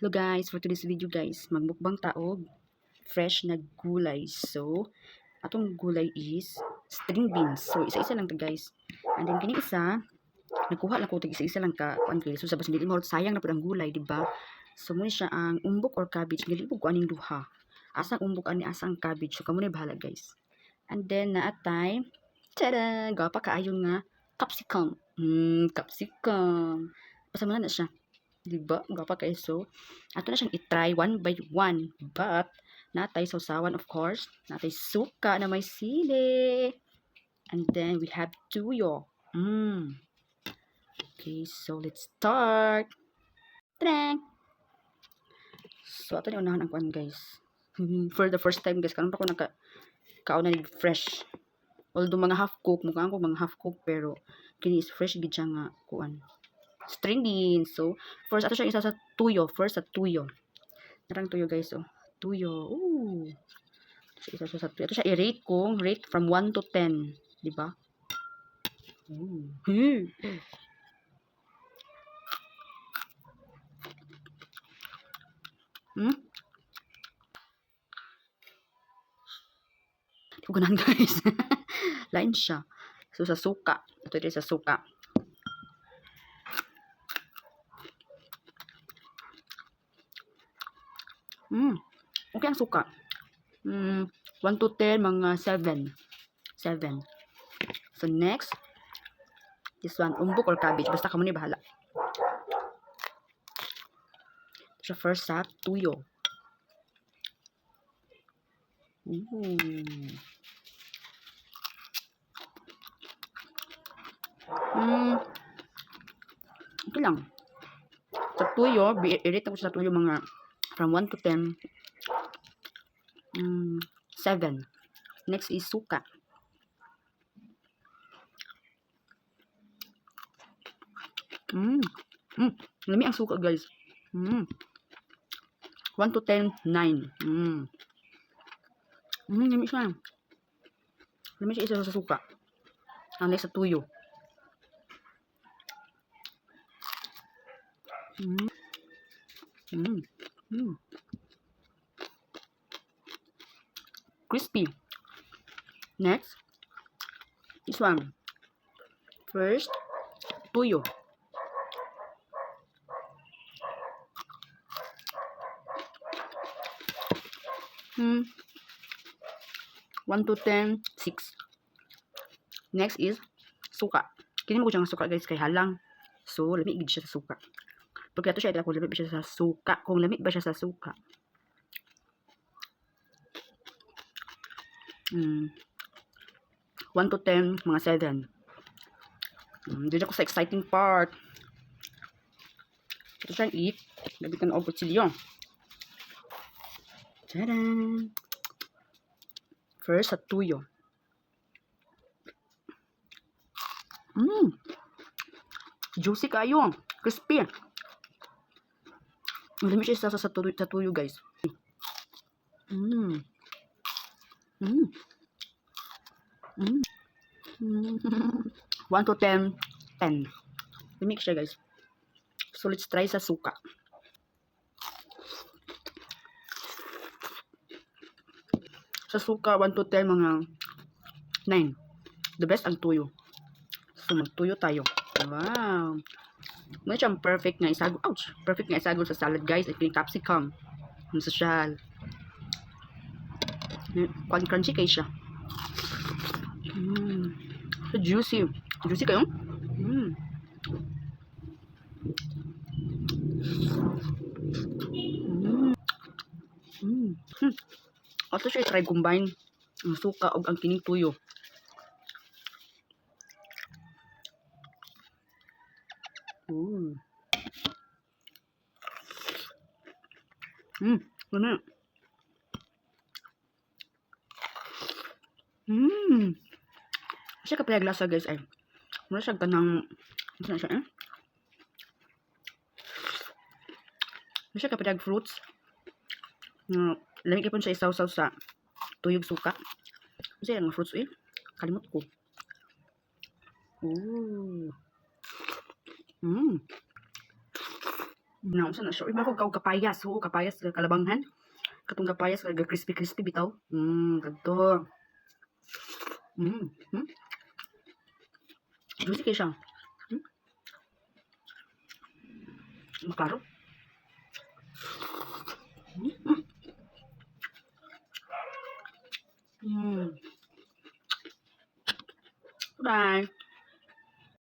Hello guys, for today's video guys, magmukbang taog fresh na gulay. So, atong gulay is string beans. So, isa-isa lang to guys. And then kini isa, nagkuha lang ko tag isa-isa lang ka kuan kay so sabas dili mo sayang na pud ang gulay, di ba? So, muna siya ang umbok or cabbage, dili po kuaning duha. Asang umbok ani asang cabbage. So, kamo na bahala guys. And then naatay, tada, gapa kaayon nga capsicum. Capsicum. Pasama na siya. Diba? Gapa kayo. So, ato na siyang itry one by one. But, natay sausawan of course. Natay suka na may sili. And then, we have tuyo. Okay, so let's start. Tadang! So, ato na unahan ang kuan guys. For the first time guys, karon pa ko kaon na fresh. Although mga half cook, mukha ko mga half cook, pero kini is fresh gid siya nga kuan. String beans. So, first, ato siya isa sa tuyo. First, sa tuyo. Narang tuyo, guys. Oh. Tuyo. Ooh. Isa sa tuyo. Ato siya i-rate ko. Rate from 1 to 10. Diba? Di ko ganahan, guys. Lain siya. So, sa suka. Ito din sa suka. Okay ang suka. 1 to 10, mga 7. 7. So, next. This one, umbok or cabbage. Basta kamo ni bahala. So, first sa tuyo. Okay lang. Sa tuyo, i-rate ako sa tuyo mga from 1 to 10. 7. Next is suka. Lami ang suka, guys. 1 to 10, 9. Lami siya. Lami siya isa sa suka. Ang next sa tuyo. Crispy. Next, this one. First, tuyo. Hmm. 1 to 10, 6. Next is suka. Kini mo ko siyang suka guys kay halang. So, lamig gid siya sa suka. Pag ato siya ila kung lamig ba siya sa suka. Kung lamig ba siya sa suka. 1 to 10, mga 7. Dito ako sa exciting part. Ito siyang eat. Lagi ka na over chilyo. Tadaan! First, sa tuyo. Juicy kayo. Crispy. Marami siya isa sa tuyo, guys. 1 to 10, 10. Limik siya, guys. So, let's try sa suka. Sa suka, 1 to 10, mga 9. The best ang tuyo. So, magtuyo tayo. Wow. May siyang perfect nga isagol. Ouch! Perfect nga isagol sa salad, guys. Ito yung capsicum. Ang social. Crunchy kayo siya. So juicy. Juicy kayo? Ato siya i-try combine ang suka o ang kining tuyo. Ano? Siya kapayag lasa guys ay. Muna siya ganang ano siya eh? Muna siya kapayag fruits. Lamig ipon siya isaw-saw sa tuyog suka. Kasi ang fruits eh. Kalimot ko. Naunsa na siya. Iba ko kau kapayas. Oo, kapayas ka kalabanghan. Katong kapayas ka crispy-crispy bitaw. Kadto. Mm. Hmm. Juicy kayo siya. Hmm. Maklaro. Mm. Mm. Bye.